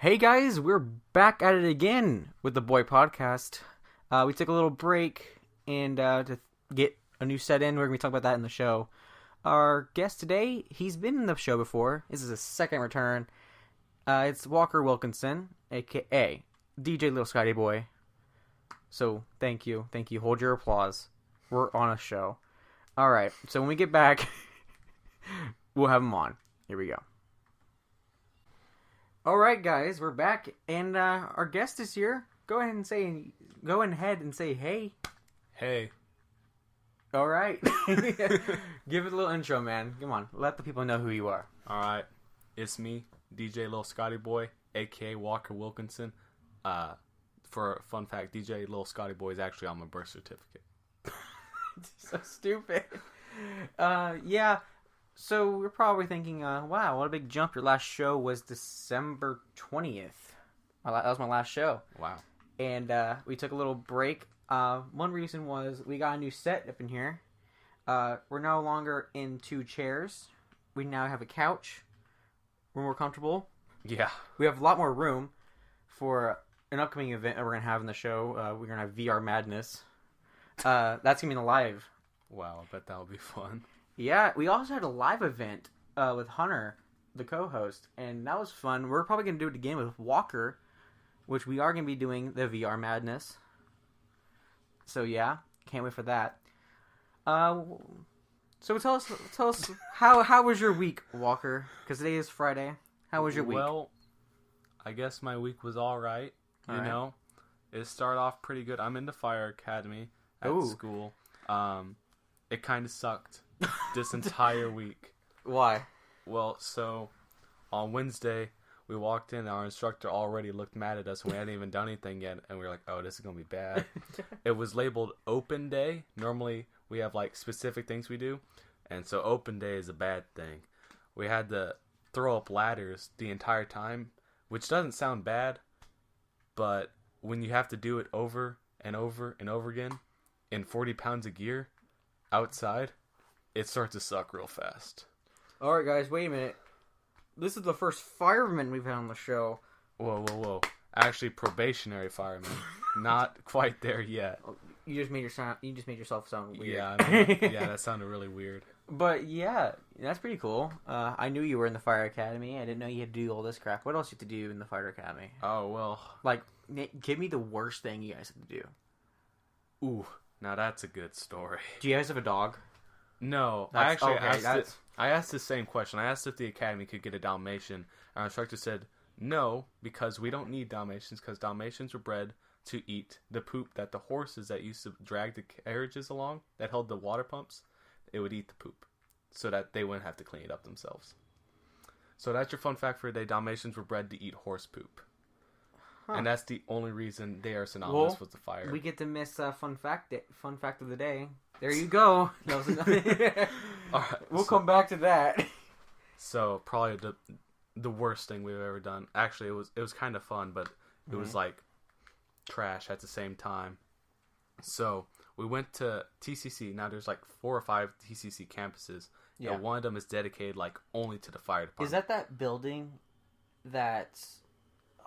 Hey guys, we're back at it again with the Boy Podcast. We took a little break and to get a new set in. We're going to be talking about that in the show. Our guest today, he's been in the show before. This is his second return. It's Walker Wilkinson, aka DJ Little Scotty Boy. So thank you. Hold your applause. We're on a show. All right, so when we get back, we'll have him on. Here we go. All right, guys, we're back, and our guest is here. Go ahead and say hey. Hey. All right. Give it a little intro, man. Come on, let the people know who you are. All right. It's me, DJ Lil Scotty Boy, a.k.a. Walker Wilkinson. For a fun fact, DJ Lil Scotty Boy is actually on my birth certificate. So stupid. Yeah. So we're probably thinking, wow, what a big jump. Your last show was December 20th. That was my last show. Wow. And we took a little break. One reason was we got a new set up in here. We're no longer in two chairs. We now have a couch. We're more comfortable. Yeah. We have a lot more room for an upcoming event that we're going to have in the show. We're going to have VR Madness. That's going to be in the live. Wow, I bet that'll be fun. Yeah, we also had a live event with Hunter, the co-host, and that was fun. We're probably going to do it again with Walker, which we are going to be doing the VR Madness. So yeah, can't wait for that. So tell us how was your week, Walker? Because today is Friday. How was your week? Well, I guess my week was all right. You know, it started off pretty good. I'm in the fire academy at school. It kind of sucked this entire week. Why? Well, so on Wednesday, we walked in, our instructor already looked mad at us, and we hadn't even done anything yet, and we were like, oh, this is going to be bad. It was labeled open day. Normally, we have, like, specific things we do, and so open day is a bad thing. We had to throw up ladders the entire time, which doesn't sound bad, but when you have to do it over and over and over again in 40 pounds of gear outside, it starts to suck real fast. Alright, guys, wait a minute. This is the first fireman we've had on the show. Whoa. Actually, probationary fireman. Not quite there yet. You just made yourself sound weird. Yeah, that sounded really weird. But yeah, that's pretty cool. I knew you were in the fire academy. I didn't know you had to do all this crap. What else do you have to do in the fire academy? Oh, well. Like, give me the worst thing you guys have to do. Ooh, now that's a good story. Do you guys have a dog? No, I asked the same question. I asked if the academy could get a Dalmatian. Our instructor said no, because we don't need Dalmatians, because Dalmatians were bred to eat the poop that the horses that used to drag the carriages along, that held the water pumps, it would eat the poop, so that they wouldn't have to clean it up themselves. So that's your fun fact for today. Dalmatians were bred to eat horse poop. Huh. And that's the only reason they are synonymous with the fire. We get to miss fun fact of the day. There you go. All right, we'll come back to that. So probably the worst thing we've ever done. Actually, it was kind of fun, but it was like trash at the same time. So we went to TCC. Now there's like 4 or 5 TCC campuses. Yeah. And one of them is dedicated like only to the fire department. Is that building that's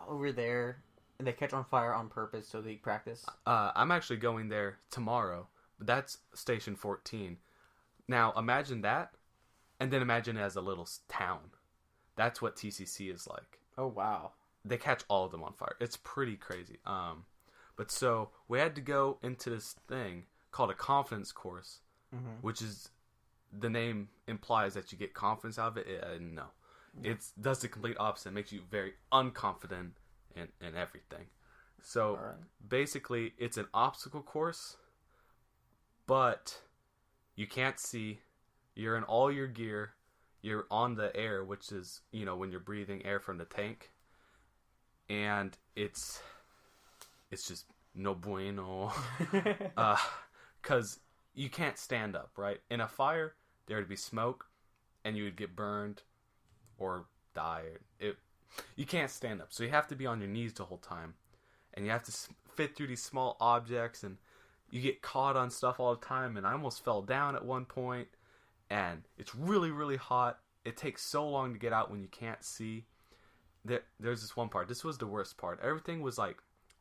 over there and they catch on fire on purpose so they practice? I'm actually going there tomorrow. That's Station 14. Now, imagine that, and then imagine it as a little town. That's what TCC is like. Oh, wow. They catch all of them on fire. It's pretty crazy. But so, we had to go into this thing called a confidence course, which is, the name implies that you get confidence out of it. No. It does the complete opposite. It makes you very unconfident in everything. So, basically, it's an obstacle course, but you can't see. You're in all your gear. You're on the air, which is, when you're breathing air from the tank. And it's just no bueno. Because you can't stand up, right? In a fire, there would be smoke, and you would get burned or die. You can't stand up. So you have to be on your knees the whole time. And you have to fit through these small objects, and you get caught on stuff all the time, and I almost fell down at one point, and it's really, really hot. It takes so long to get out when you can't see, there's this one part. This was the worst part. Everything was like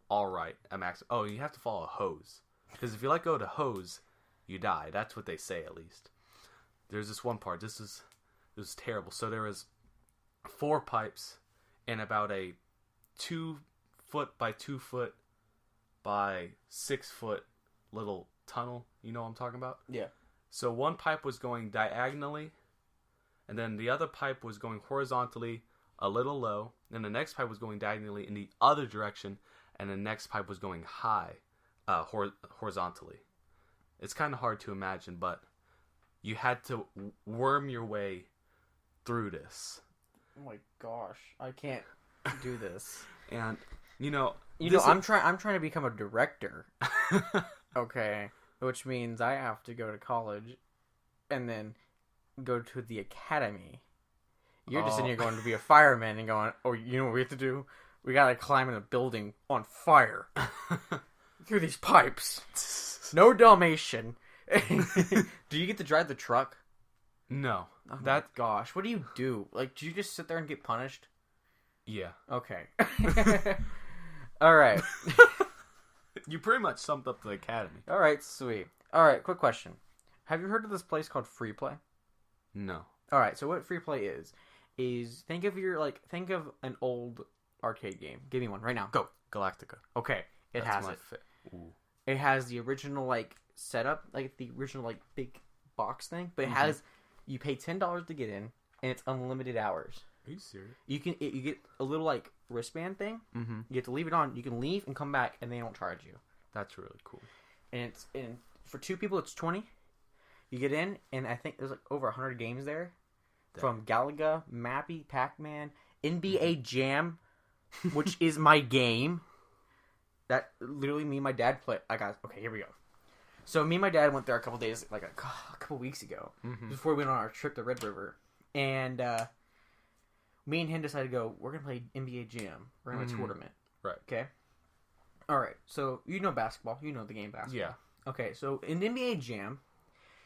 all right at max. Oh, you have to follow a hose, because if you let go of the hose, you die. That's what they say, at least. There's this one part. This was terrible. So there was 4 pipes and about a 2 foot by 2 foot by 6 foot little tunnel. You know what I'm talking about? Yeah. So one pipe was going diagonally, and then the other pipe was going horizontally a little low, and the next pipe was going diagonally in the other direction, and the next pipe was going high, horizontally. It's kind of hard to imagine, but you had to worm your way through this. Oh my gosh, I can't do this. And I'm trying to become a director. Okay, which means I have to go to college and then go to the academy. You're just in here going to be a fireman and going, oh, you know what we have to do? We gotta climb in a building on fire through these pipes. No Dalmatian. Do you get to drive the truck? No. Oh gosh, what do you do? Like, do you just sit there and get punished? Yeah. Okay. All right. You pretty much summed up the academy. All right, sweet. All right, quick question. Have you heard of this place called Free Play? No. All right, so what Free Play is think of an old arcade game. Give me one right now. Go. Galactica. Okay, it has it. It has the original setup, the original big box thing, but it has you pay $10 to get in, and it's unlimited hours. Are you serious? You get a little wristband thing. Mm-hmm. You get to leave it on. You can leave and come back, and they don't charge you. That's really cool. And for 2 people, it's $20. You get in, and I think there's over 100 games there. From Galaga, Mappy, Pac-Man, NBA Jam, which is my game. That literally me and my dad play. Okay, here we go. So me and my dad went there a couple days, a couple weeks ago, before we went on our trip to Red River, and me and him decided to go. We're gonna play NBA Jam. We're gonna have a tournament. Right. Okay. All right. So you know basketball. You know the game basketball. Yeah. Okay. So in NBA Jam,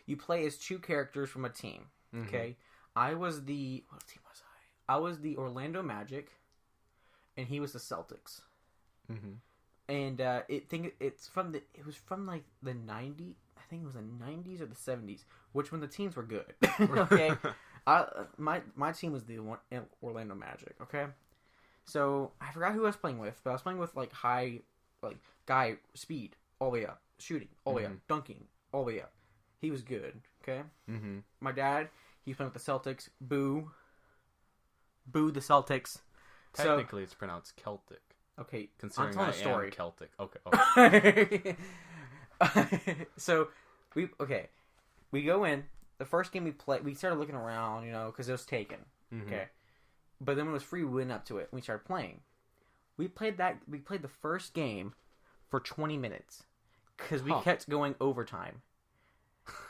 you play as 2 characters from a team. Okay. What team was I? I was the Orlando Magic, and he was the Celtics. And it was from the 90s. I think it was the 90s or the 70s, which when the teams were good. Okay, my team was the Orlando Magic. Okay, so I forgot who I was playing with, but I was playing with high guy speed all the way up, shooting all the way up, dunking all the way up. He was good. Okay, my dad. He's playing with the Celtics. Boo the Celtics. Technically, it's pronounced Celtic. Okay, considering I'm telling a story. Am Celtic. Okay. So we go in. The first game we played, we started looking around, because it was taken. Okay, but then when it was free, we went up to it and we started playing. We played the first game for 20 minutes because we kept going overtime.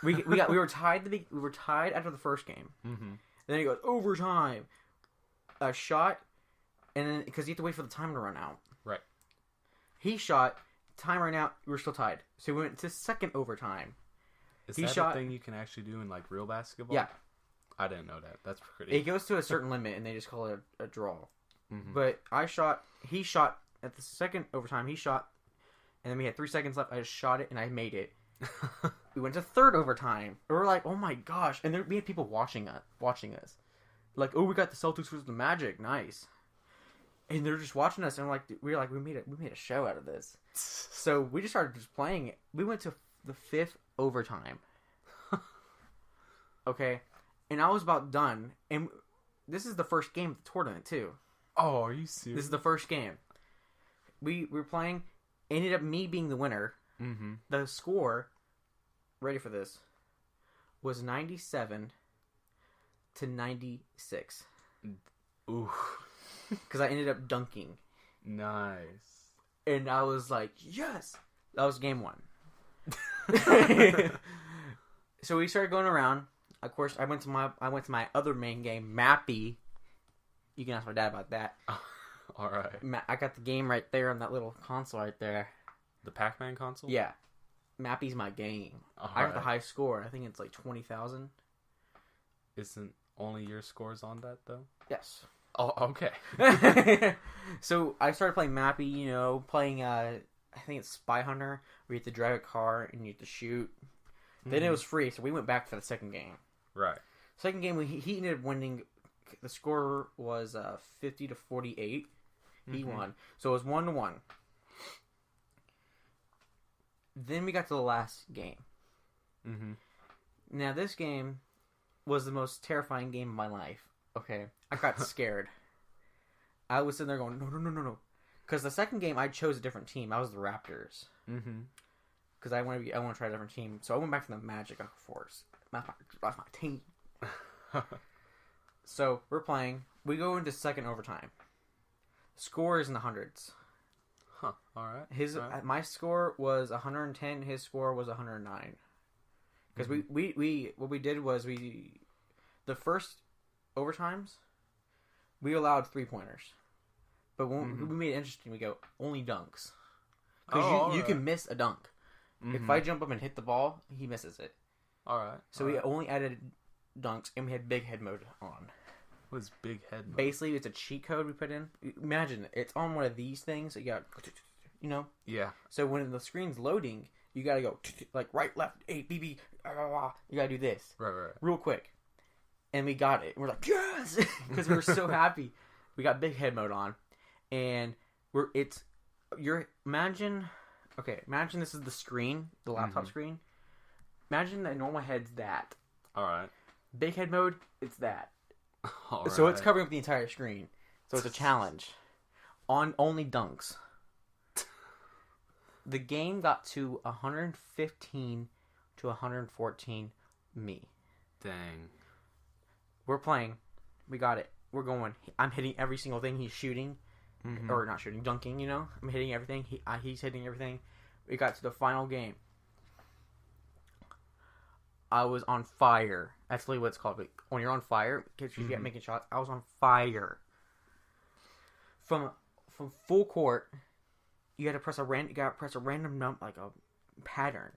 We were tied. We were tied after the first game. Then it goes overtime, a shot, and then because you have to wait for the time to run out. Right. He shot. Time ran out. We were still tied. So we went to second overtime. Is that a thing you can actually do in real basketball? Yeah. I didn't know that. That's pretty. It goes to a certain limit, and they just call it a draw. But I shot. He shot at the second overtime. He shot, and then we had 3 seconds left. I just shot it, and I made it. We went to third overtime. We were like, oh my gosh. And we had people watching us. Oh, we got the Celtics versus the Magic. Nice. And they're just watching us. And we made a show out of this. So we just started just playing it. We went to the 5th overtime. Okay. And I was about done. And this is the first game of the tournament, too. Oh, are you serious? This is the first game. We were playing. Ended up me being the winner. The score, ready for this, was 97 to 96. Ooh. Because I ended up dunking. Nice. And I was like, yes! That was game 1. So we started going around. Of course, I went to my other main game, Mappy. You can ask my dad about that. All right. I got the game right there on that little console right there. The Pac-Man console? Yeah. Mappy's my game. I got the high score. I think it's 20,000. Isn't only your scores on that, though? Yes. Oh, okay. So I started playing Mappy, playing, I think it's Spy Hunter, where you have to drive a car and you have to shoot. Then it was free, so we went back for the second game. Right. Second game, he ended up winning. The score was 50-48. He won. So it was 1-1. Then we got to the last game. Mm-hmm. Now, this game was the most terrifying game of my life. Okay? I got scared. I was sitting there going, no. Because the second game, I chose a different team. I was the Raptors. Mm-hmm. Because I want to try a different team. So I went back to the Magic Force. That's my team. So we're playing. We go into second overtime. Score is in the hundreds. Huh. All right. My score was 110. His score was 109. Because we what we did was the first overtimes we allowed 3-pointers, but when we made it interesting, we go only dunks because you can miss a dunk. If I jump up and hit the ball, he misses it. All right. So we only added dunks, and we had big head mode on. What is big head mode? Basically, it's a cheat code we put in. Imagine it's on one of these things. So you got, Yeah. So when the screen's loading, you gotta go like right, left, A, B, B. You gotta do this. Right. Real quick. And we got it. We're like, yes! Because we were so happy. We got big head mode on. And imagine this is the screen, the laptop screen. Imagine that normal head's that. All right. Big head mode, it's that. All so right. it's covering up the entire screen. So it's a challenge. On only dunks. The game got to 115 to 114 me. Dang. We're playing. We got it. We're going. I'm hitting every single thing he's shooting. Or not shooting, dunking, I'm hitting everything. He's hitting everything. We got to the final game. I was on fire. That's literally what it's called. When you're on fire, because you get making shots, I was on fire. From full court, you got to press a random number, like a pattern.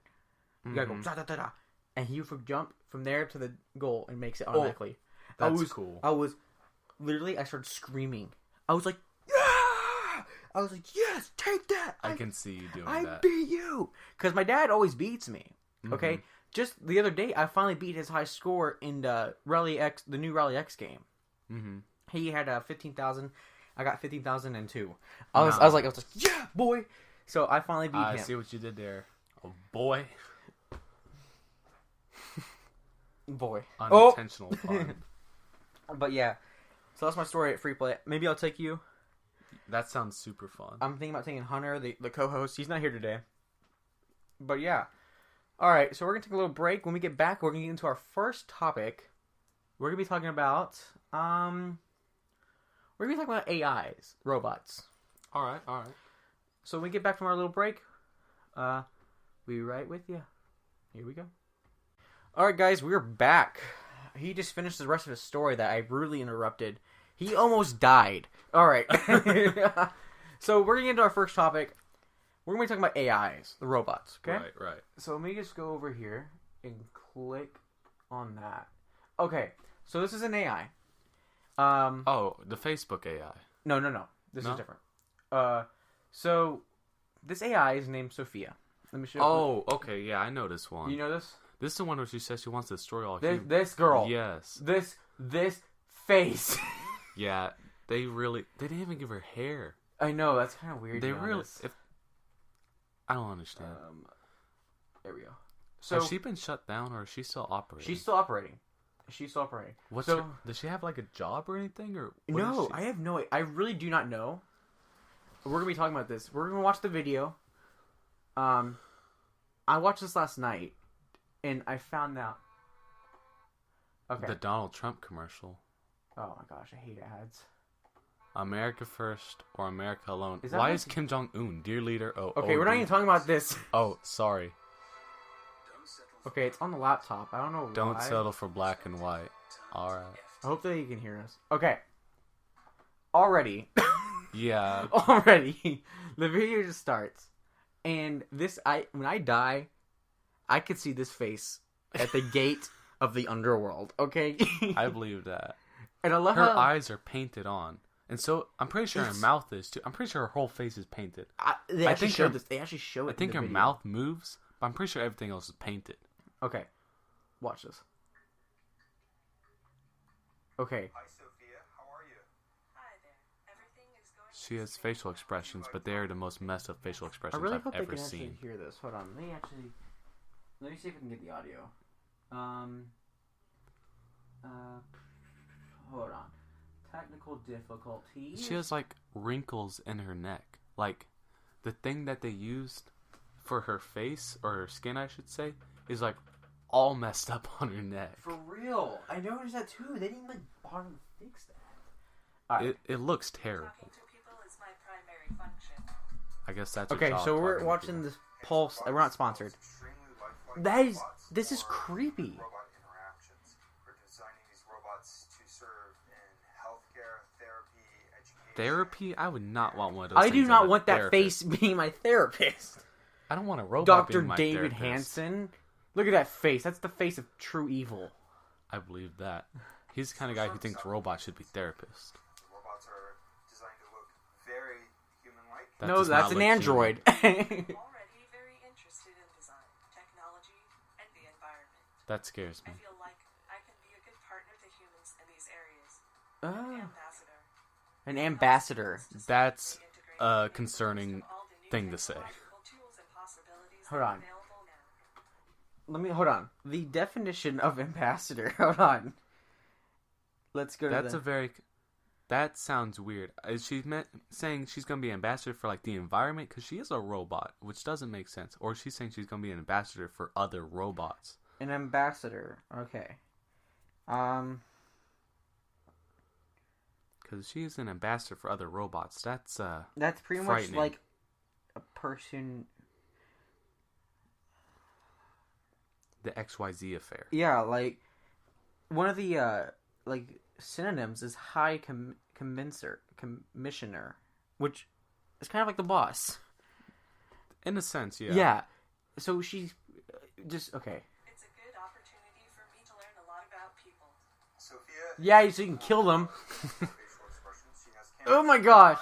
You got to go da da da da, and he would jump from there to the goal and makes it automatically. That's cool. I started screaming. I was like, yeah! I was like, yes, take that. I can see you doing that. I beat you. Because my dad always beats me. Okay? Just the other day, I finally beat his high score in the new Rally X game. He had 15,000. I got 15,002. I was like, yeah, boy. So I finally beat him. I see what you did there. Oh, boy. Boy. Unintentional fun. But yeah. So that's my story at Free Play. Maybe I'll take you. That sounds super fun. I'm thinking about taking Hunter, the co-host. He's not here today. But yeah. Alright, so we're going to take a little break. When we get back, we're going to get into our first topic. We're going to be talking about... We're going to be talking about AIs. Robots. Alright. So when we get back from our little break, we'll be right with you. Here we go. Alright guys, we're back. He just finished the rest of his story that I rudely interrupted. He almost died. Alright. So we're going to get into our first topic. We're going to be talking about AIs, the robots, okay? Right. So let me just go over here and click on that. Okay, so this is an AI. The Facebook AI. No. This is different. So this AI is named Sophia. Let me show you. Oh, okay, yeah, I know this one. You know this? This is the one where she says she wants to destroy all This, humans. this girl. Yes. This face. Yeah, they didn't even give her hair. I know, that's kind of weird. I don't understand. There we go. So has she been shut down, or is she still operating? She's still operating. Does she have like a job or anything, or no? I have no. I really do not know. We're gonna be talking about this. We're gonna watch the video. I watched this last night, and I found out. Okay. The Donald Trump commercial. Oh my gosh, I hate ads. America first or America alone. Is that Why is Kim Jong-un, dear leader? Okay, we're not even talking about this. Oh, sorry. Okay, it's on the laptop. I don't know why. Don't settle for black and white. Alright. I hope that you can hear us. Okay. Already. Yeah. Already. The video just starts. And when I die, I could see this face at the gate of the underworld, okay? I believe that. And I love her how eyes are painted on. And so I'm pretty sure her mouth is too. I'm pretty sure her whole face is painted. They actually show this. They actually show it. I think her mouth moves, but I'm pretty sure everything else is painted. Okay, watch this. Okay. Hi, Sophia. How are you? Hi there. Everything is going. She has facial expressions, but they are the most messed up facial I expressions really I've hope they ever can actually seen. hear this. Hold on. Let me see if we can get the audio. Hold on. Technical difficulties. She has like wrinkles in her neck. Like the thing that they used for her face or her skin, I should say, is like all messed up on her neck. For real. I noticed that too. They didn't like bother to fix that. It looks terrible. Talking to people is my primary function. I guess that's Okay, your job, so we're talking to watching people. this Pulse. We're not sponsored. This is creepy. Robot interactions. We're designing these robots to serve in healthcare, therapy, education. Therapy? I would not want one of those. I do things not as a want that therapist. face being my therapist. I don't want a robot Dr. being my David therapist. Hansen. Look at that face. That's the face of true evil. I believe that. He's the kind of guy who thinks robots should be therapists. The robots are designed to look very human-like. That No, does that's not an look android. Already very interested in design, technology, and the environment. That scares I me. feel like I can be a good partner to humans in these areas. Ah, Ambassador. an ambassador. That's a concerning thing to say. Hold on. Hold on. The definition of ambassador. Hold on. Let's go to That's a very... That sounds weird. Is she saying she's going to be ambassador for like the environment? Because she is a robot, which doesn't make sense. Or she's saying she's going to be an ambassador for other robots. an ambassador. Okay. Because she's an ambassador for other robots. That's pretty much frightening. like a person. The XYZ affair. Yeah, like one of the like synonyms is high commissioner, which is kind of like the boss. In a sense, yeah. Yeah. So she's just okay. It's a good opportunity for me to learn a lot about people. Sophia. Yeah, so you can kill them. Facial expressions. She has Oh my gosh!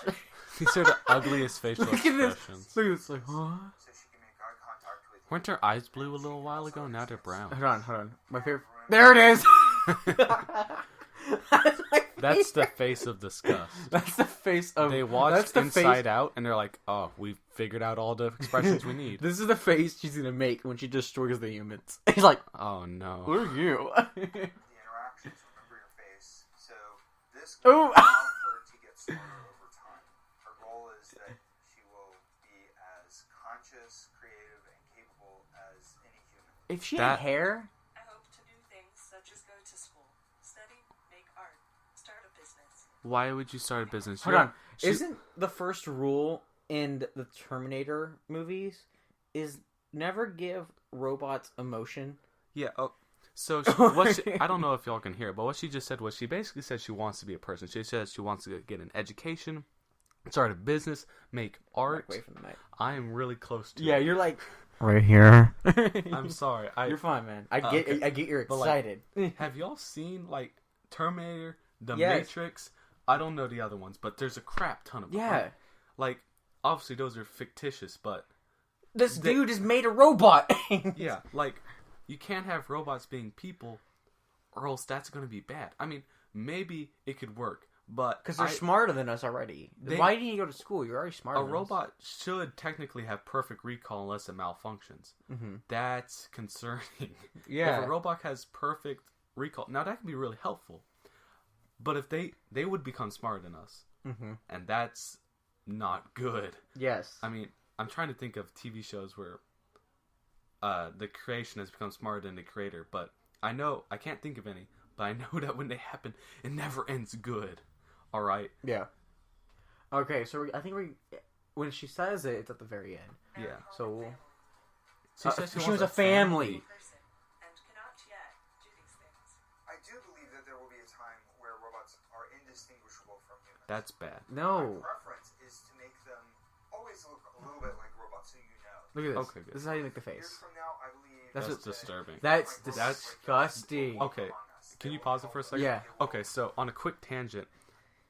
These are the ugliest facial Look at this. expressions. Look at this. Like, huh? so she can make eye contact with you. Weren't her eyes blue a little while ago? Now they're brown. Hold on. My favorite. There it is. That's my That's the favorite. face of disgust. That's the face of. They that's watched the Inside face. Out, and they're like, "Oh, we've figured out all the expressions we need." This is the face she's gonna make when she destroys the humans. He's like, Oh no! "Who are you?" The interactions remember your face. So this Ooh. can allow her to get smarter over time. Her goal is that she will be as conscious, creative, and capable as any human. If she had hair, I hope to do things such as go to school, study, make art, start a business. Why would you start a business? hold on. Isn't the first rule in the Terminator movies is never give robots emotion? Yeah. Oh, so what? I don't know if y'all can hear it, but what she just said was she basically said she wants to be a person. She says she wants to get an education, start a business, make art. Away from the mic. I am really close to. Yeah, it. you're like right here. I'm sorry. You're fine, man. I get you're But, like, excited. Have y'all seen like Terminator, The Yes. Matrix? I don't know the other ones, but there's a crap ton of them. Yeah. Like obviously those are fictitious, but This dude has made a robot. yeah, like you can't have robots being people, or else that's going to be bad. I mean, maybe it could work, but Because they're smarter than us already. Why didn't you go to school? You're already smarter a than robot should technically have perfect recall unless it malfunctions. Mm-hmm. That's concerning. Yeah. If a robot has perfect recall, now that can be really helpful. But if they would become smarter than us, Mm-hmm. and that's not good. Yes. I mean, I'm trying to think of TV shows where the creation has become smarter than the creator, but I can't think of any, but I know that when they happen, it never ends good. All right? Yeah. Okay, so I think when she says it, it's at the very end. Yeah. So She says she wants was a family. Person and cannot yet do these things. I do believe that there will be a time where robots are indistinguishable from humans. That's bad. No. My preference is to make them always look a little bit like robots, so you know. Look at this. Okay, good. This is how you make the Years face. from now, I believe That's That's what- disturbing. That's robots disgusting. Okay. among us. Can you pause it for a second? Yeah. Okay, so on a quick tangent,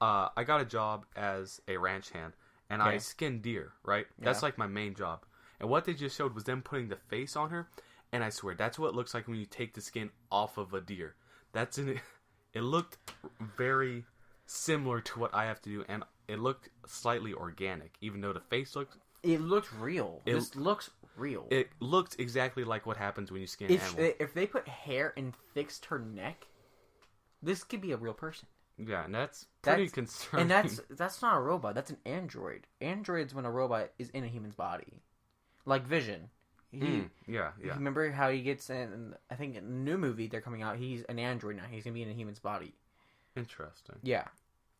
I got a job as a ranch hand, and I Okay. skin deer, right? That's Yeah. like my main job. And what they just showed was them putting the face on her, and I swear, that's what it looks like when you take the skin off of a deer. It looked very similar to what I have to do, and it looked slightly organic, even though the face looked... It looks real. This looks real. It looked exactly like what happens when you skin an animal. If they put hair and fixed her neck, this could be a real person. Yeah, and that's pretty concerning. And that's not a robot. That's an android. Android's when a robot is in a human's body, like Vision. Yeah. Remember how he gets in? I think in a new movie they're coming out. He's an android now. He's gonna be in a human's body. Interesting. Yeah.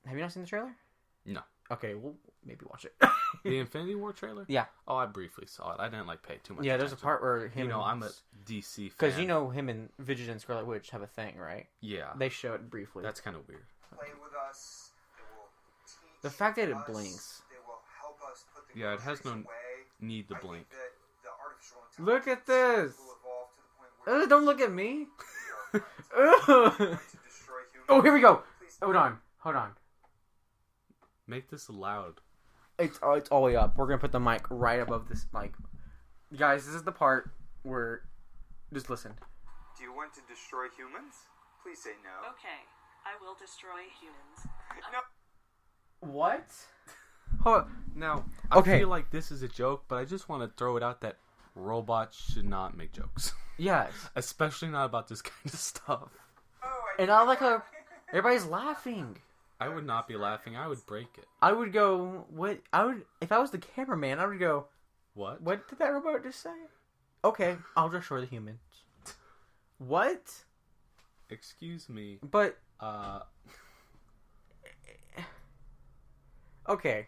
Have you not seen the trailer? No. Okay, we'll maybe watch it. The Infinity War trailer? Yeah. Oh, I briefly saw it. I didn't pay too much Yeah, there's a attention. part where him. I'm a DC fan. because him and Vision and Scarlet Witch have a thing, right? Yeah. They show it briefly. That's kind of weird. Play with us. They will teach The fact that it us, blinks. They will help us put the Yeah, it has groceries no away. need to I think blink. that the artificial Look at intelligence this. will evolve to the point where Don't look at me. we are friends. Oh, To destroy humans. here we go. Please Hold on. Make this loud. It's all the way up. We're gonna put the mic right above this mic. Guys, this is the part where just listen. Do you want to destroy humans? Please say no. Okay, I will destroy humans. What? Hold on. Now, I Okay. feel like this is a joke, but I just want to throw it out that robots should not make jokes. Yes. Especially not about this kind of stuff. And I like how everybody's laughing. I would not be laughing. I would break it. I would go, what? If I was the cameraman, I would go, What? what did that robot just say? Okay, I'll destroy the humans. What? Excuse me. But, okay.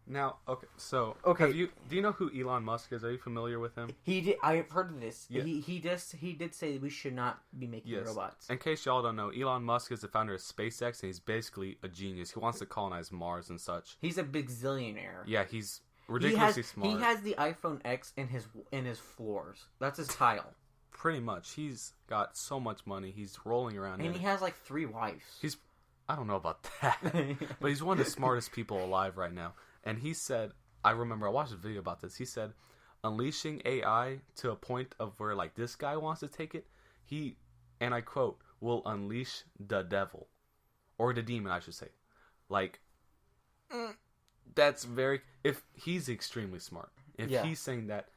Now, okay, so Okay. do you know who Elon Musk is? Are you familiar with him? He did. I have heard of this. Yeah. He did say that we should not be making Yes. robots. In case y'all don't know, Elon Musk is the founder of SpaceX, and he's basically a genius. He wants to colonize Mars and such. He's a big zillionaire. Yeah, he's ridiculously smart. He has the iPhone X in his floors. That's his tile. Pretty much. He's got so much money. He's rolling around in And it. he has like 3 wives. I don't know about that, but he's one of the smartest people alive right now. And he said, I remember I watched a video about this. He said, unleashing AI to a point of where like this guy wants to take it, he, and I quote, will unleash the devil, or the demon, I should say. Like, that's very. If he's extremely smart, if Yeah. he's saying that,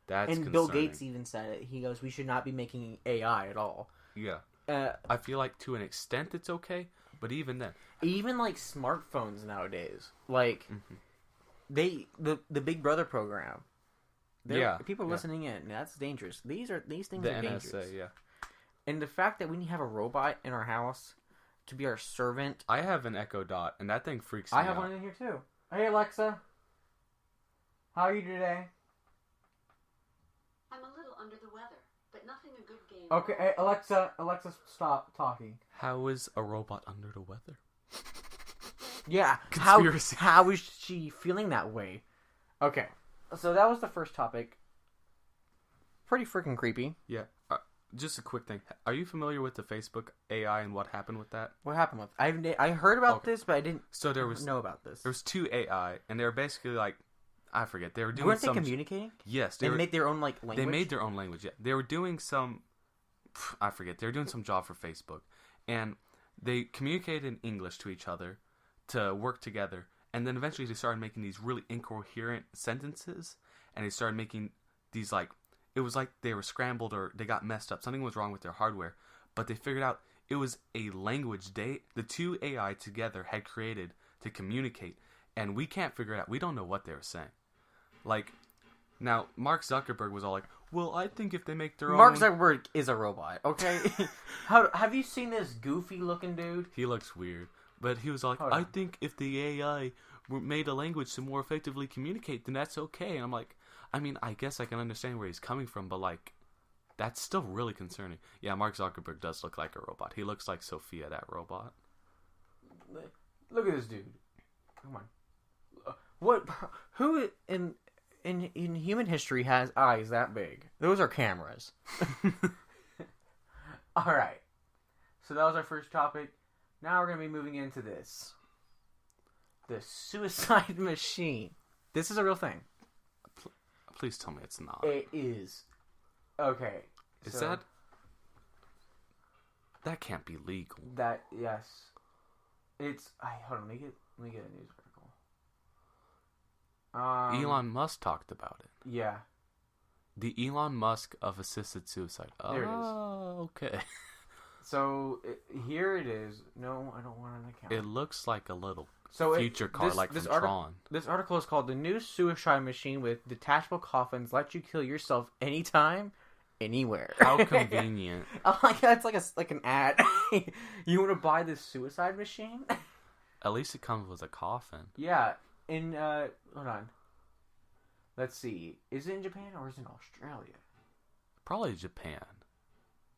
that's and Bill concerning. Gates even said it. He goes, "We should not be making AI at all." Yeah, I feel like to an extent it's okay, but even then, Even like smartphones nowadays, like the Big Brother program. People listening in. That's dangerous. These things the are NSA, dangerous. yeah. And the fact that we have a robot in our house to be our servant. I have an Echo Dot, and that thing freaks me out. I have one in here too. Hey Alexa, how are you today? I'm a little under the weather, but nothing a good game. Okay, hey, Alexa, stop talking. How is a robot under the weather? Yeah, Conspiracy. how is she feeling that way? Okay, so that was the first topic. Pretty freaking creepy. Yeah. Just a quick thing. Are you familiar with the Facebook AI and what happened with that? What happened with? I heard about this, but I didn't. So there was know about this. There was 2 AI, and they were basically like, I forget. They were doing Weren't they some. communicating? Yes, They made their own like language. They made their own language. Yeah, they were doing some. I forget. They were doing some job for Facebook, and they communicated in English to each other to work together. And then eventually they started making these really incoherent sentences, and they started making these like. It was like they were scrambled or they got messed up. Something was wrong with their hardware, but they figured out it was a language the 2 AI together had created to communicate, and we can't figure it out. We don't know what they were saying. Like, now, Mark Zuckerberg was all like, well, I think if they make their Mark own... Zuckerberg is a robot, okay? Have you seen this goofy-looking dude? He looks weird. But he was like, Hold I on. think if the AI made a language to more effectively communicate, then that's okay. And I'm like, I mean, I guess I can understand where he's coming from, but like, that's still really concerning. Yeah, Mark Zuckerberg does look like a robot. He looks like Sophia, that robot. Look at this dude. Come on. What? Who in human history has eyes that big? Those are cameras. All right. So that was our first topic. Now we're going to be moving into this. The suicide machine. This is a real thing. Please tell me it's not. It is. Okay. Is so that can't be legal? That, yes. It's... hold on, let me get a news article. Elon Musk talked about it. Yeah. The Elon Musk of assisted suicide. There it is. Oh, okay. So, here it is. No, I don't want an account. It looks like a little So future car, like from Tron. This article is called "The New Suicide Machine with Detachable Coffins Let You Kill Yourself Anytime, Anywhere." How convenient. Oh my god, it's like an ad. You want to buy this suicide machine? At least it comes with a coffin. Yeah. Hold on. Let's see. Is it in Japan or is it in Australia? Probably Japan.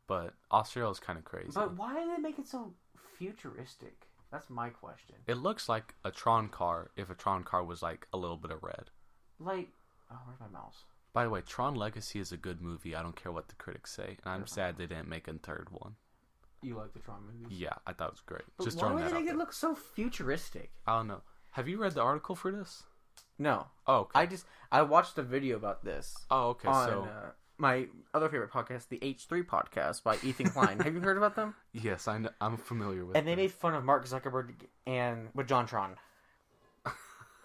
But Australia's kind of crazy. But why do they make it so futuristic? That's my question. It looks like a Tron car if a Tron car was like a little bit of red. Like, where's my mouse? By the way, Tron Legacy is a good movie. I don't care what the critics say. And I'm sad they didn't make a third one. You like the Tron movies? Yeah, I thought it was great. But Just why throwing would that they out make it there. look so futuristic? I don't know. Have you read the article for this? No. Oh, okay. I watched a video about this. Oh, okay. On So my other favorite podcast, the H3 podcast by Ethan Klein. Have you heard about them? yes, I'm familiar with. And they made fun of Mark Zuckerberg and with John Tron.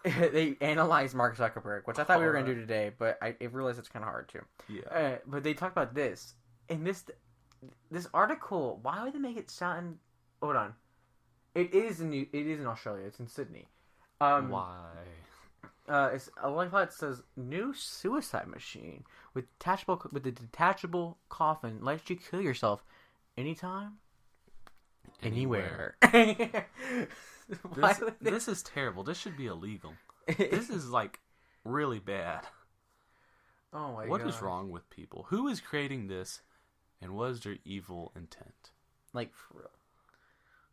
They analyzed Mark Zuckerberg, which I thought we were going to do today, but I realized it's kind of hard too. Yeah. But they talked about this. And this article, why would they make it sound... Hold on. It is in Australia. It's in Sydney. Why? It's a like that says new suicide machine with a detachable coffin lets you kill yourself anytime, anywhere. This is terrible. This should be illegal. This is like really bad. Oh my god! What is wrong with people? Who is creating this, and what is their evil intent? Like for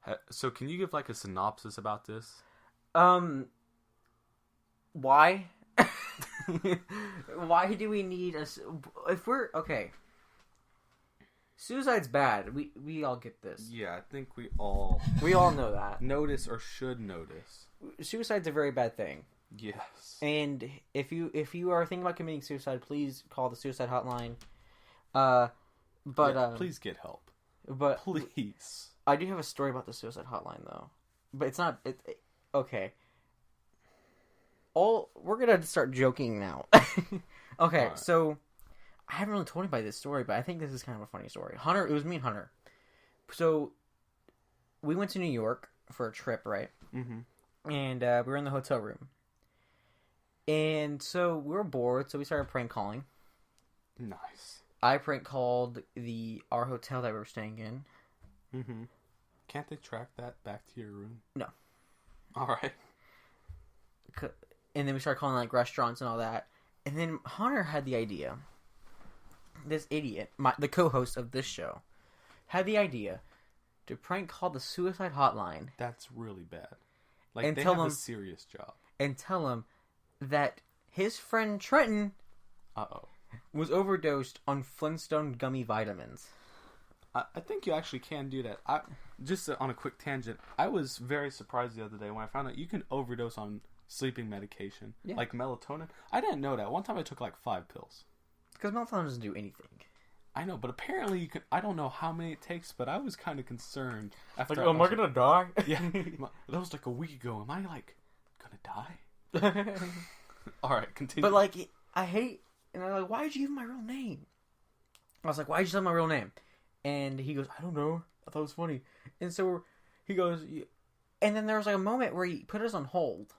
real. So, can you give like a synopsis about this? Why? Why do we need if we're okay? Suicide's bad. We all get this. Yeah, I think we all know that. notice or should notice. Suicide's a very bad thing. Yes. And if you are thinking about committing suicide, please call the suicide hotline. Please get help. But Please. I do have a story about the suicide hotline though. But it's not okay. We're gonna start joking now. Okay, right. So I haven't really told anybody this story, but I think this is kind of a funny story. Hunter, it was me and Hunter. So we went to New York for a trip, right? Mm-hmm. And we were in the hotel room. And so we were bored, so we started prank calling. Nice. I prank called our hotel that we were staying in. Mm-hmm. Can't they track that back to your room? No. All right. And then we started calling like restaurants and all that. And then Hunter had the idea. This idiot, the co-host of this show, had the idea to prank call the suicide hotline. That's really bad. Like, and they tell have him, a serious job. And tell him that his friend Trenton was overdosed on Flintstone gummy vitamins. I think you actually can do that. Just on a quick tangent, I was very surprised the other day when I found out you can overdose on sleeping medication, like melatonin. I didn't know that. One time I took like 5 pills. Because melatonin doesn't do anything. I know, but apparently you can. I don't know how many it takes, but I was kind of concerned. After Like, am I gonna die? Yeah, that was like a week ago. Am I like gonna die? All right, continue. But like, I hate, and I'm like, why did you give my real name? I was like, why did you tell my real name? And he goes, I don't know. I thought it was funny. And so he goes, and then there was like a moment where he put us on hold.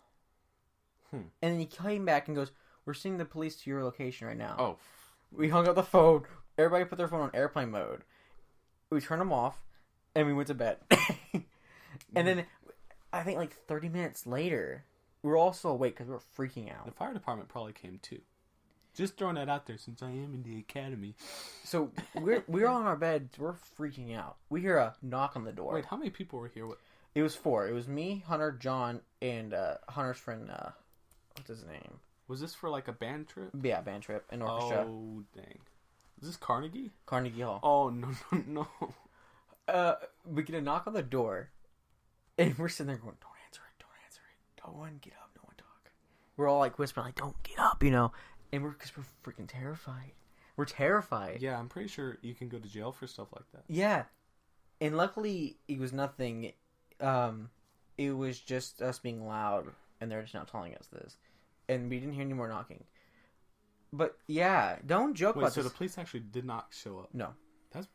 And then he came back and goes, we're sending the police to your location right now. Oh. We hung up the phone. Everybody put their phone on airplane mode. We turned them off, and we went to bed. And then, I think like 30 minutes later, we were all still awake because we were freaking out. The fire department probably came too. Just throwing that out there since I am in the academy. So, we're all in our beds. We're freaking out. We hear a knock on the door. Wait, how many people were here? It was 4. It was me, Hunter, John, and Hunter's friend, what's his name? Was this for like a band trip? Yeah, band trip and orchestra. Oh, dang. Is this Carnegie? Carnegie Hall. Oh, no. we get a knock on the door, and we're sitting there going, "Don't answer it! Don't answer it! No one get up! No one talk." We're all like whispering, like, "Don't get up!" You know, and we're freaking terrified. We're terrified. Yeah, I'm pretty sure you can go to jail for stuff like that. Yeah, and luckily it was nothing. It was just us being loud, and they're just not telling us this, and we didn't hear any more knocking. But yeah, don't joke about so this. the police actually did not show up? No. That's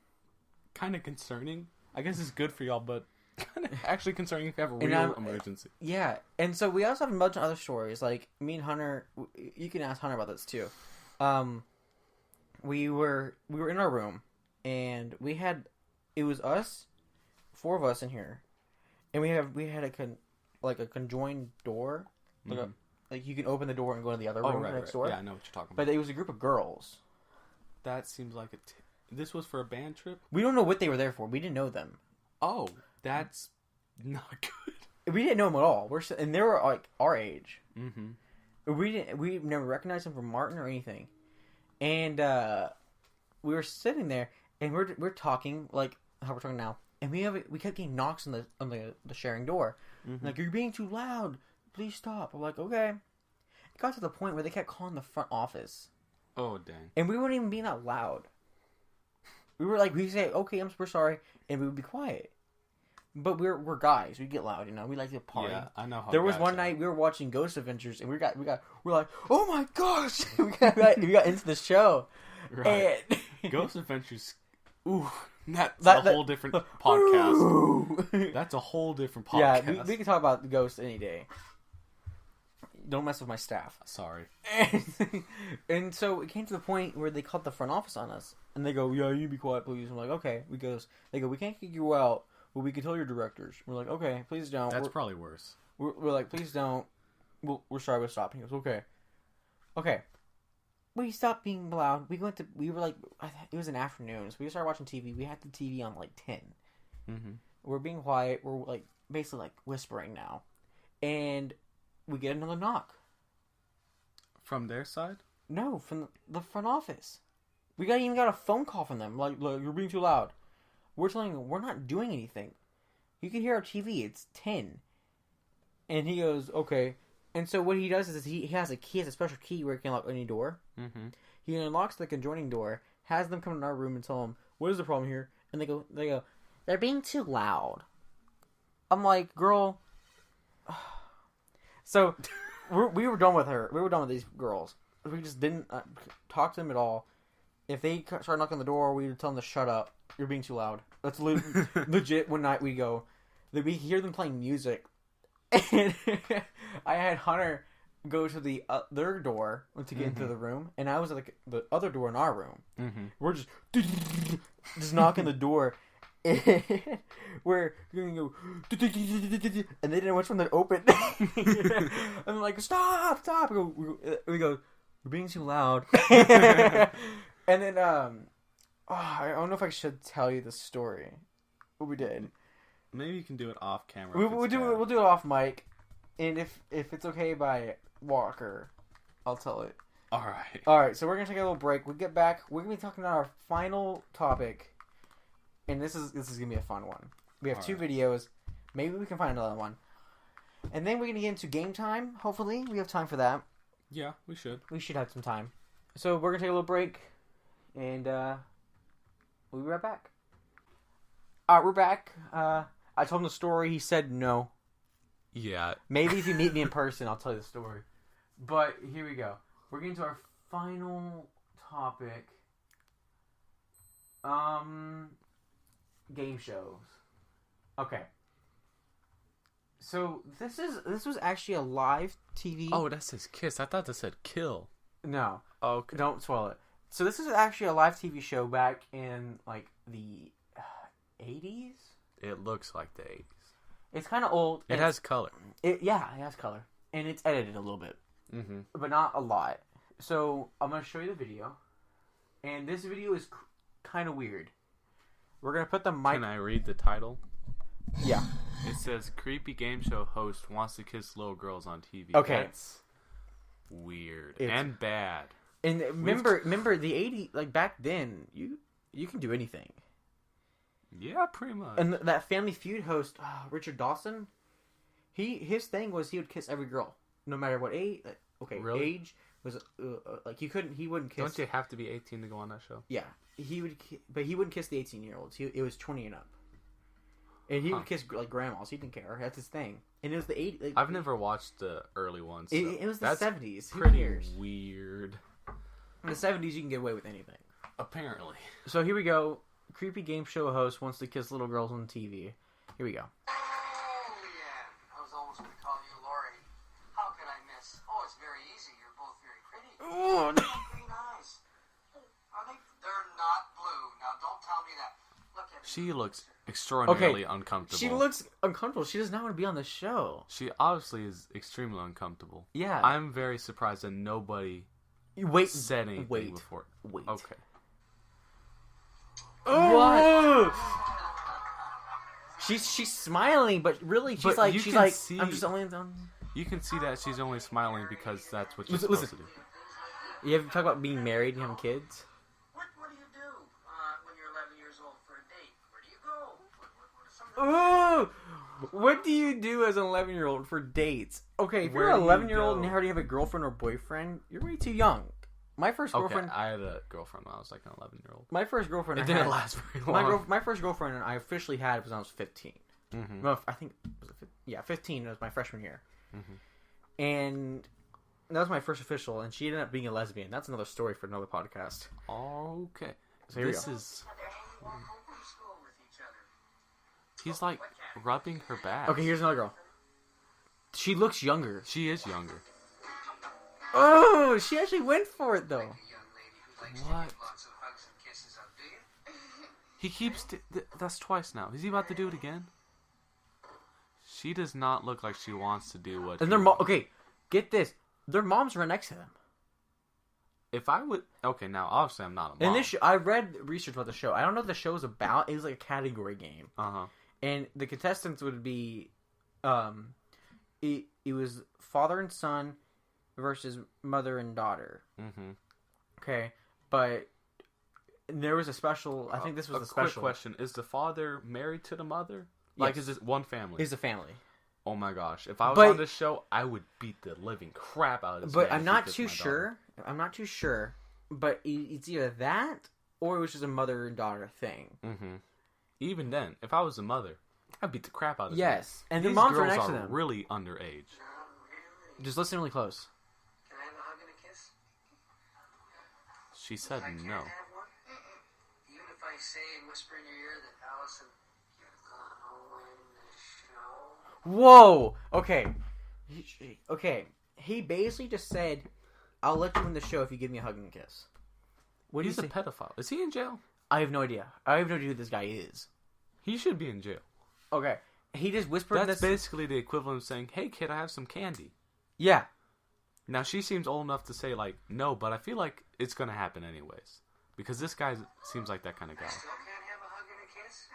kind of concerning. I guess it's good for y'all, but kind of actually concerning if you have a real emergency. Yeah, and so we also have a bunch of other stories. Like, me and Hunter, you can ask Hunter about this too. We were in our room, and it was us, 4 of us in here, and we had a conjoined door, like you can open the door and go to the other room next door. Yeah, I know what you're talking about. But it was a group of girls. That seems like this was for a band trip? We don't know what they were there for. We didn't know them. Oh, that's not good. We didn't know them at all. And they were like our age. Mm-hmm. We never recognized them from Martin or anything. And we were sitting there, and we're talking like how we're talking now, and we kept getting knocks on the sharing door, like, "You're being too loud. Please stop." I'm like, "Okay." It got to the point where they kept calling the front office. Oh, dang! And we weren't even being that loud. We were like, we say, "Okay, we're sorry," and we would be quiet. But we're guys. We get loud, you know. We like to party. Yeah, I know how. There was one night we were watching Ghost Adventures, and we're like, "Oh my gosh!" we got into the show. Right. And Ghost Adventures. Ooh, that's a whole different podcast. Ooh. That's a whole different podcast. Yeah, we can talk about the Ghost any day. Don't mess with my staff. Sorry. And so it came to the point where they called the front office on us, and they go, "Yeah, you be quiet, please." I'm like, "Okay." They go, "We can't kick you out, but we can tell your directors." We're like, "Okay, please don't." That's probably worse. We're like, "Please don't. We're sorry, we'll stop." He goes, "Okay." Okay. We stopped being loud. We were like, it was an afternoon, so we started watching TV. We had the TV on like 10. Mm-hmm. We're being quiet. We're like basically like whispering now, and we get another knock. From their side? No, from the front office. We even got a phone call from them. Like, "Look, you're being too loud." We're telling them we're not doing anything. You can hear our TV. It's 10. And he goes, "Okay." And so what he does is he has a special key where he can lock any door. Mm-hmm. He unlocks the conjoining door, has them come in our room and tell them, "What is the problem here?" And they go, "They're being too loud." I'm like, "Girl." So we were done with her. We were done with these girls. We just didn't talk to them at all. If they start knocking on the door, we would tell them to shut up. "You're being too loud." That's legit. One night we hear them playing music. And I had Hunter go to the their door to get into the room, and I was at the other door in our room. Mm-hmm. We're just knocking the door. We're going to go, and they didn't know which one to open. And I'm like, "Stop! We go, "We're being too loud." And then, I don't know if I should tell you the story, but we did. Maybe you can do it off camera. We'll do it off mic, and if it's okay by Walker, I'll tell it. All right. So we're gonna take a little break. We get back. We're gonna be talking about our final topic, and this is gonna be a fun one. We have 2 videos. Maybe we can find another one, and then we're gonna get into game time. Hopefully, we have time for that. Yeah, we should. We should have some time. So we're gonna take a little break, and we'll be right back. We're back. I told him the story. He said no. Yeah. Maybe if you meet me in person, I'll tell you the story. But here we go. We're getting to our final topic. Game shows. Okay. So this was actually a live TV. Oh, that says kiss. I thought that said kill. No. Okay. Don't spoil it. So this is actually a live TV show back in like the 80s. It looks like the 80s. It's kind of old. It has color. It has color. And it's edited a little bit. Mm-hmm. But not a lot. So I'm going to show you the video. And this video is kind of weird. We're going to put the mic... Can I read the title? Yeah. It says, "Creepy game show host wants to kiss little girls on TV." Okay. That's weird. And bad. And remember the 80s, like back then, you can do anything. Yeah, pretty much. And that Family Feud host, Richard Dawson, his thing was he would kiss every girl, no matter what age. Really? Age was like he wouldn't kiss. Don't you have to be 18 to go on that show? Yeah, he would, but he wouldn't kiss the 18-year-olds. It was 20 and up, and he would kiss like grandmas. He didn't care. That's his thing. And it was the 80s. Like, I've never watched the early ones. So it was the 70s. Who pretty cares? weird. In the 70s, you can get away with anything. Apparently. So here we go. Creepy game show host wants to kiss little girls on TV. Here we go. Oh, yeah. I was almost going to call you Lori. How could I miss? Oh, it's very easy. You're both very pretty. Oh, Green eyes. Are they? They're not blue. Now, don't tell me that. Look at me. She looks extraordinarily Okay, uncomfortable. she looks uncomfortable. She does not want to be on the show. She obviously is extremely uncomfortable. Yeah. I'm very surprised that nobody said anything before. Wait. Okay. What? She's smiling, but really she's But like you she's can like see- I'm just only on. You can see that she's only smiling because that's what she's Listen. supposed to do. You ever talk about being married and having kids? What do you do when you're 11 years old for a date? Where do you go? What are some of the... Ooh, what do you do as an 11-year-old for dates? Okay, if Where you're an do you 11-year-old and go? you already have a girlfriend or boyfriend, you're way too young. My first girlfriend. Okay, I had a girlfriend when I was like an 11-year-old. My first girlfriend. It I didn't had- last very long. My first girlfriend I officially had was when I was 15. Mm-hmm. Well, I think was it 15 was my freshman year, Mm-hmm. and that was my first official. And she ended up being a lesbian. That's another story for another podcast. Okay. So here we This go. is... They walk home from school with each other. He's like rubbing her back. Okay, here's another girl. She looks younger. She is younger. Oh, she actually went for it though. A young lady who likes to What? give lots of hugs and kisses up, do you? He keeps... that's twice now. Is he about to do it again? She does not look like she wants to do what... And he their wants. okay, get this. Their moms were next to them. If I would... Okay, now, obviously I'm not a mom. And this I read research about the show. I don't know what the show's about. It was like a category game. Uh-huh. And the contestants would be, it was father and son versus mother and daughter. Mm-hmm. Okay, but there was a special. I think this was a a special. quick question: is the father married to the mother? Like, Yes. is it one family? It's a family, Oh my gosh! If I was But- on this show, I would beat the living crap out of this. but man I'm if he not kissed too my daughter. sure. I'm not too sure. But it's either that or it was just a mother and daughter thing. Mm-hmm. Even then, if I was a mother, I'd beat the crap out of this Yes, man. and the These moms were girls next to are them. really underage. Really? Just listen really close. Can I have a hug and a kiss? She said I can't no. have one? Even if I say and whisper in your ear that Allison, you're gonna win the show. Whoa. Okay. Okay. He basically just said, "I'll let you win the show if you give me a hug and a kiss." What do you He's a say? pedophile. Is he in jail? I have no idea. I have no idea who this guy is. He should be in jail. Okay. He just whispered That's this. basically the equivalent of saying, "Hey, kid, I have some candy." Yeah. Now, she seems old enough to say, like, no, but I feel like it's going to happen anyways. Because this guy seems like that kind of guy. Still can't have a hug and a kiss?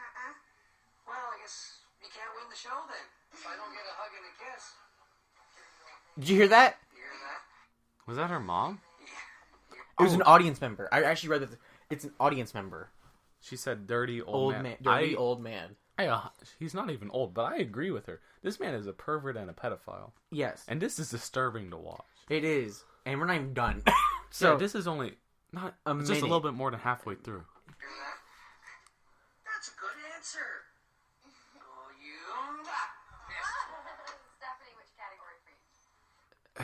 Well, I guess you can't win the show then. If I don't get a hug and a kiss. Did you hear that? You hear that? Was that her mom? It was an audience member. I actually read that. It's an audience member. She said dirty Old man. Dirty old man. He's not even old, but I agree with her. This man is a pervert and a pedophile. Yes. And this is disturbing to watch. It is. And we're not even done. So so, this is only not A it's just a minute. little bit more than halfway through. Hear that? That's a good answer. Oh, you missed. Stephanie, which category for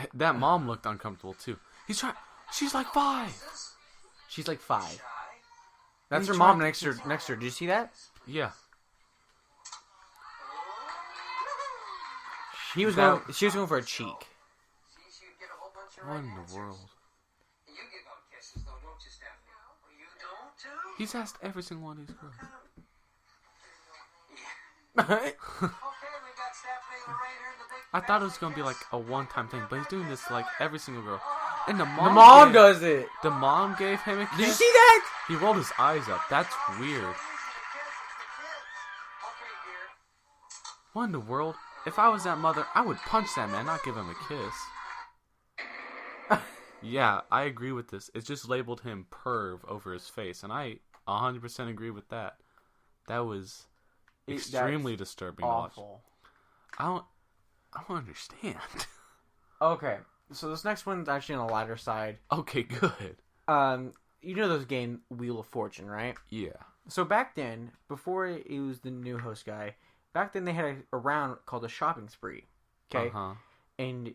you? That mom looked uncomfortable too. She's like 5. she's like 5. Shy. That's He's her mom trying to next to her. Next to her. Did you see that? Yeah. She was That- going. She was going for a cheek. See, she'd get a whole bunch of What right in the answers. world? You give out kisses, though, don't you, Stephanie? Oh, you don't, too? He's asked every single one of these girls. Okay, we got Stephanie Lorraine here in the big... I thought it was gonna be like a one-time thing, but he's doing this to like every single girl. And the The mom, mom gave, does it. The mom gave him a kiss. Did you see that? He rolled his eyes up. That's weird. Okay, dear. What in the world? If I was that mother, I would punch that man, not give him a kiss. Yeah, I agree with this. It's just labeled him perv over his face, and I 100% agree with that. That was That's extremely disturbing to watch. awful. I don't understand. Okay, so this next one's actually on the lighter side. Okay, good. You know those game Wheel of Fortune, right? Yeah. So back then, before it was the new host guy, back then they had a round called a shopping spree. Okay, and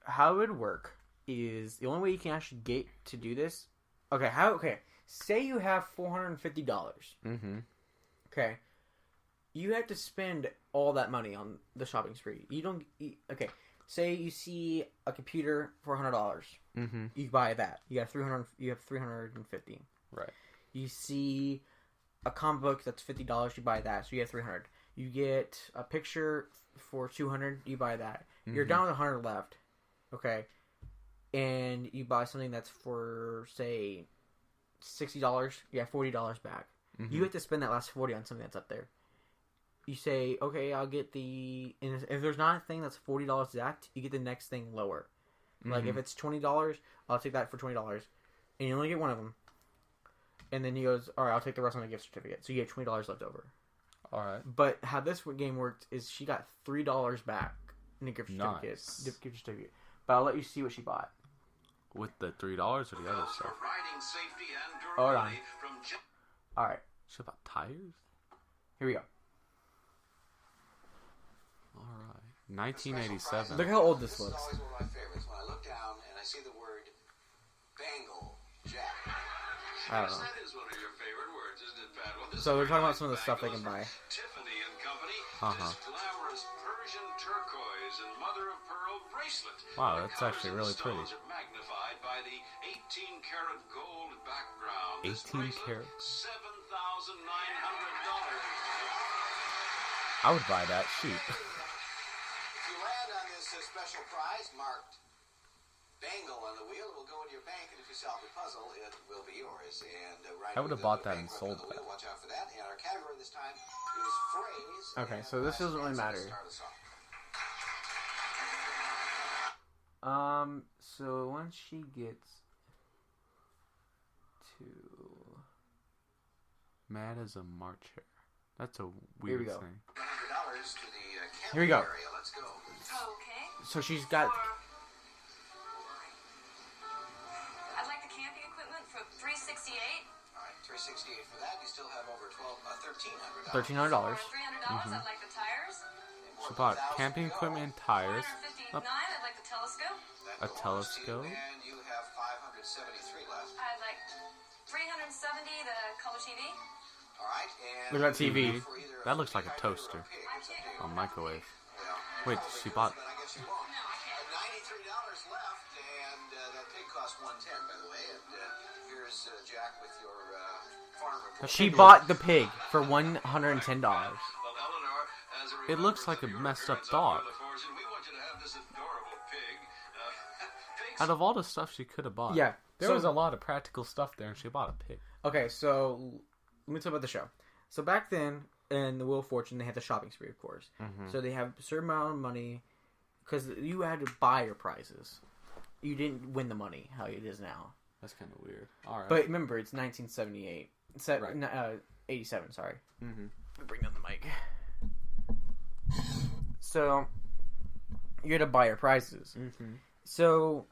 how it would work is the only way you can actually get to do this. Okay, say you have $450. Mm-hmm. Okay, you have to spend all that money on the shopping spree. Okay. Say you see a computer for $100. Mm-hmm. You buy that. You have 300. You have 350. Right. You see a comic book that's $50. You buy that. So you have 300. You get a picture for 200. You buy that. Mm-hmm. You're down with 100 left. Okay. And you buy something that's for say $60. You have $40 back. Mm-hmm. You have to spend that last 40 on something that's up there. You say, okay, I'll get the... And if there's not a thing that's $40 exact, you get the next thing lower. Like, if it's $20, I'll take that for $20. And you only get one of them. And then he goes, alright, I'll take the rest on a gift certificate. So you have $20 left over. Alright. But how this game worked is she got $3 back in a gift certificate. Nice. Gift certificate. But I'll let you see what she bought. With the $3 or the other stuff? Hold on. Alright. She bought tires? Here we go. Alright. 1987. Look how old this looks. This is always one of my favorites. When I look down and I see the word Bangle Jack. I don't know. That is one of your favorite words, isn't it, Pat? Well, this So they're talking about some of the stuff they can buy. Tiffany and Company. Uh-huh. This glamorous Persian turquoise and mother of pearl bracelet. Wow, that's actually really pretty. Magnified by the 18-karat gold background. 18 karat? $7,900. I would buy that. Shoot. If you land on this special prize marked Bangle on the wheel, it will go into your bank, and if you solve the puzzle, it will be yours. And right I would have bought that and sold that. that. Watch out for that. And our category this time is phrase. Okay, so this doesn't really matter. So once she gets to... Mad as a March hare. That's a Here we weird go. thing. $100 to the Here we go. area. Let's go. Okay. So she's got... I'd like the camping equipment for $368. All right, $368 for that. You still have over $1,300. $1,300. For $300, I'd like the tires. She bought camping equipment and tires. $459, I'd like the telescope. A telescope. And you have $573 left. I'd like $370, the color TV. All right, and Look at that TV. for either That looks like a hybrid or toaster. pig. It's up to you. A microwave. Well, Wait, she bought... but I guess you won't. $93 left, and that pig cost $110, by the way. And here's Jack with your farm report. She bought the pig for $110. Well, Eleanor, as a It looks like a reminder messed to up your dog. parents on Wheel of Fortune, we want you to have this adorable pig. Pigs Out of all the stuff she could have bought. Yeah. There So- was a lot of practical stuff there, and she bought a pig. Okay, so let me talk about the show. So back then, in the Wheel of Fortune, they had the shopping spree, of course. Mm-hmm. So they have a certain amount of money, because you had to buy your prizes. You didn't win the money, how it is now. That's kind of weird. All right. But remember, it's 1978. Right. 87, sorry. Mm-hmm. Bring down the mic. So, you had to buy your prizes. Mm-hmm. So,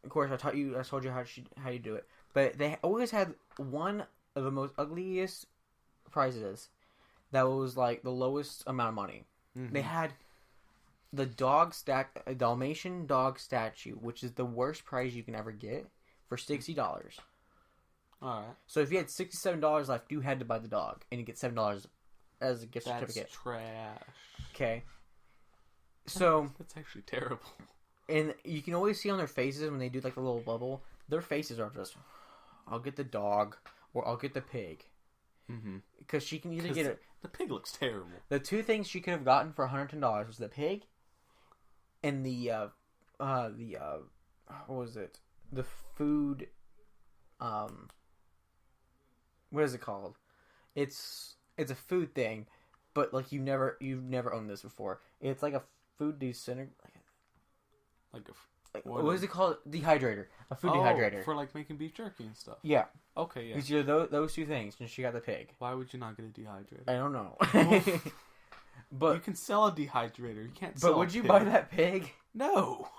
of course, I told you how you do it. But they always had one of the most ugliest prizes that was like the lowest amount of money. Mm-hmm. They had the a Dalmatian dog statue, which is the worst prize you can ever get, for $60. All right. So if you had $67 left, you had to buy the dog, and you get $7 as a gift That's certificate. trash. Okay. So, That's actually terrible. and you can always see on their faces when they do like the little bubble, their faces are just, I'll get the dog, or I'll get the pig. Mm-hmm. Because she can either get it. The pig looks terrible. The two things she could have gotten for $110 was the pig, and what was it? The food, what is it called? It's a food thing, but like you've never owned this before. It's like a food disintegrate. Like What is it called? Dehydrator. A food dehydrator. For like making beef jerky and stuff. Yeah. Okay, yeah. It's either those two things, and she got the pig. Why would you not get a dehydrator? I don't know. But you can sell a dehydrator. You can't sell But would you buy that pig? No.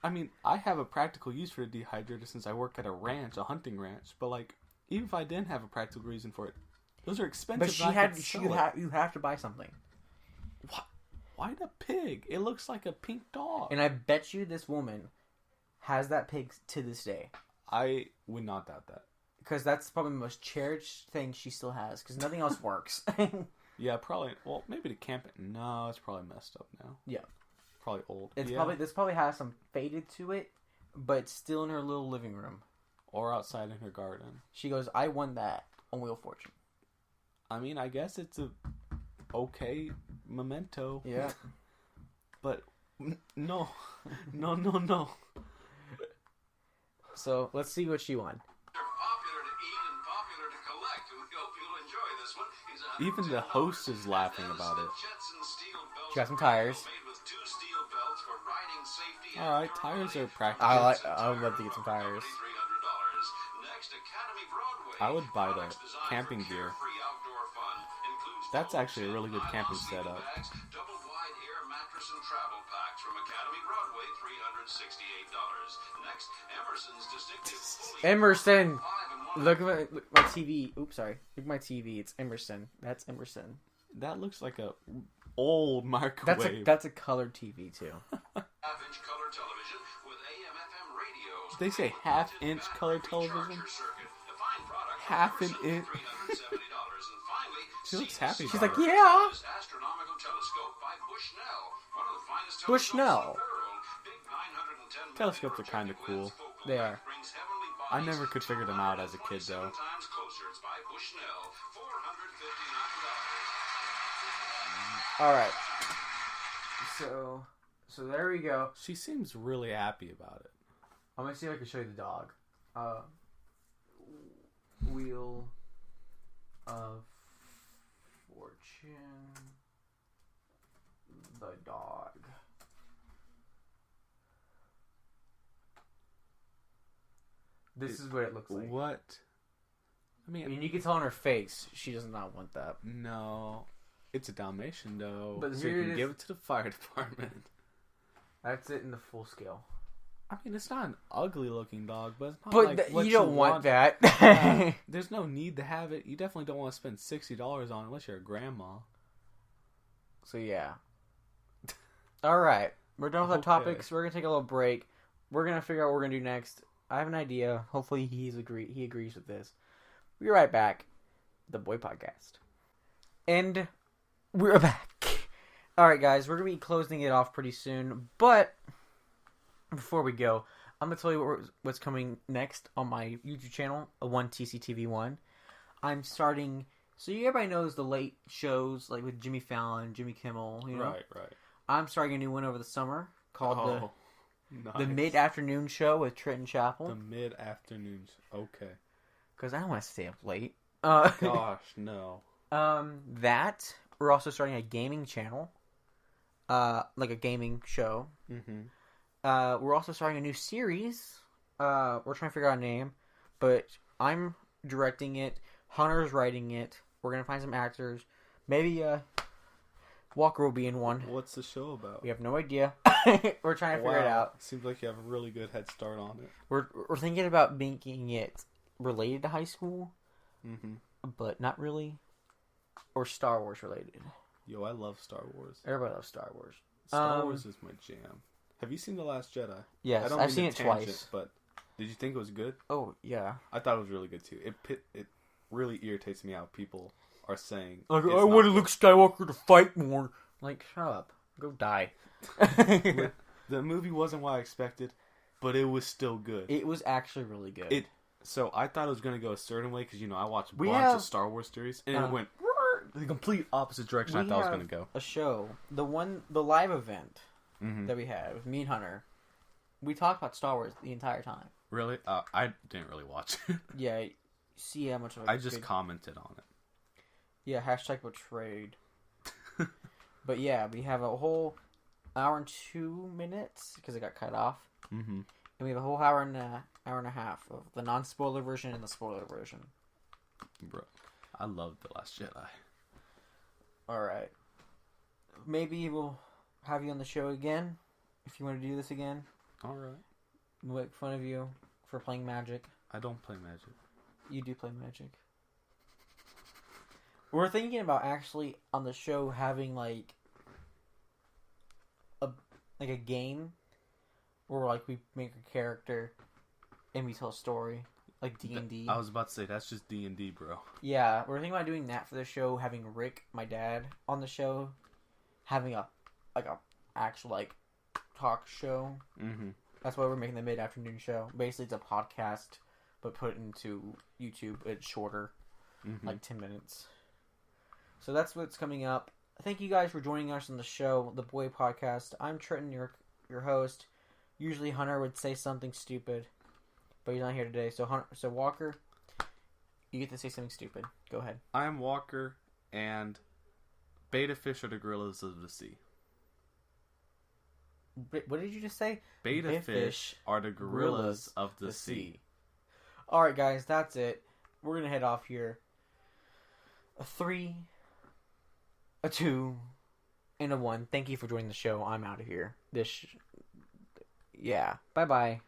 I mean, I have a practical use for a dehydrator since I work at a ranch, a hunting ranch. But like, even if I didn't have a practical reason for it, those are expensive. But you have to buy something. Why the pig? It looks like a pink dog. And I bet you this woman has that pig to this day. I would not doubt that. Because that's probably the most cherished thing she still has. Because nothing else works. Yeah, probably. Well, maybe to camp it. No, it's probably messed up now. Yeah. Probably old. This probably has some faded to it, but it's still in her little living room. Or outside in her garden. She goes, I won that on Wheel of Fortune. I mean, I guess it's a okay memento. Yeah. But no. So let's see what she won. Popular to eat and popular to collect. We hope you'll enjoy this one. Even the host is laughing about it. She got some tires. Alright, tires are practical. I would love to get some tires. I would buy the camping gear. That's actually a really good camping setup. Emerson! Look at my TV. Oops, sorry. Look at my TV. It's Emerson. That's Emerson. That looks like a old microwave. That's a colored TV too. Half-inch color television with AM/FM radios. They say half-inch color television. Half an inch. She looks happy. She's about like, it. yeah. Astronomical telescope by Bushnell, one of the finest Bushnell. telescopes in the world. Big 910 Telescopes are kind of cool. They are. brings heavenly I bodies never could figure them out as a kid, though. 27 times closer. It's by Bushnell, $459. All right. So there we go. She seems really happy about it. I'm gonna see if I can show you the dog. Wheel of Fortune. The dog. This is what it looks like. What? I I mean, mean, you can tell on her face she does not want that. no. It's a Dalmatian, though. But so here you it can is. give it to the fire department. That's it in the full scale. I mean, it's not an ugly-looking dog, but it's not But like what you don't want that. There's no need to have it. You definitely don't want to spend $60 on it unless you're a grandma. So yeah. All right, we're done with our Okay. topics. We're gonna take a little break. We're gonna figure out what we're gonna do next. I have an idea. Hopefully, he agrees with this. We'll be right back. The Boy Podcast, and we're back. All right, guys, we're gonna be closing it off pretty soon. But before we go, I'm gonna tell you what's coming next on my YouTube channel, a 1TCTV1. I'm starting. So everybody knows the late shows like with Jimmy Fallon, Jimmy Kimmel. You know? Right. I'm starting a new one over the summer called nice. the Mid-Afternoon Show with Trenton The Chapel. mid-afternoons. Okay. Because I don't want to stay up late. Gosh, no. That. We're also starting a gaming channel. Like a gaming show. Mm-hmm. We're also starting a new series. We're trying to figure out a name. But I'm directing it. Hunter's writing it. We're going to find some actors. Maybe Walker will be in one. What's the show about? We have no idea. We're trying to figure it out. Seems like you have a really good head start on it. We're thinking about making it related to high school, but not really, or Star Wars related. Yo, I love Star Wars. Everybody loves Star Wars. Star Wars is my jam. Have you seen The Last Jedi? Yes, I don't I've mean seen to it tangent, twice. But did you think it was good? Oh yeah. I thought it was really good too. It really irritates me how people are saying. Like, it's I not wanted good. Luke Skywalker to fight more. Like, shut up. Go die. The movie wasn't what I expected, but it was still good. It was actually really good. So I thought it was gonna go a certain way because I watched a We bunch have- of Star Wars series, and it went the complete opposite direction We I thought it was have gonna go. a show, the live event Mm-hmm. that we had with me and Hunter. We talked about Star Wars the entire time. Really? I didn't really watch it. Yeah, see how much of a I just good- commented on it. Yeah, hashtag betrayed. But yeah, we have a whole hour and 2 minutes because it got cut off. Mm-hmm. And we have a whole hour and a half of the non-spoiler version and the spoiler version. Bro, I love The Last Jedi. Alright. Maybe we'll have you on the show again if you want to do this again. Alright. We'll make fun of you for playing Magic. I don't play Magic. You do play Magic. We're thinking about actually on the show having like a game where like we make a character and we tell a story like D&D. I was about to say that's just D&D, bro. Yeah, we're thinking about doing that for the show. Having Rick, my dad, on the show, having a actual like talk show. Mm-hmm. That's why we're making the mid-afternoon show. Basically, it's a podcast, but put into YouTube. It's shorter, like 10 minutes. So that's what's coming up. Thank you guys for joining us on the show, The Boy Podcast. I'm Trenton, your host. Usually Hunter would say something stupid, but he's not here today. So Walker, you get to say something stupid. Go ahead. I'm Walker, and beta fish are the gorillas of the sea. What did you just say? Beta fish are the gorillas of the sea. Alright, guys, that's it. We're going to head off here. A 3, a 2, and a 1. Thank you for joining the show. I'm out of here. Yeah. Bye-bye.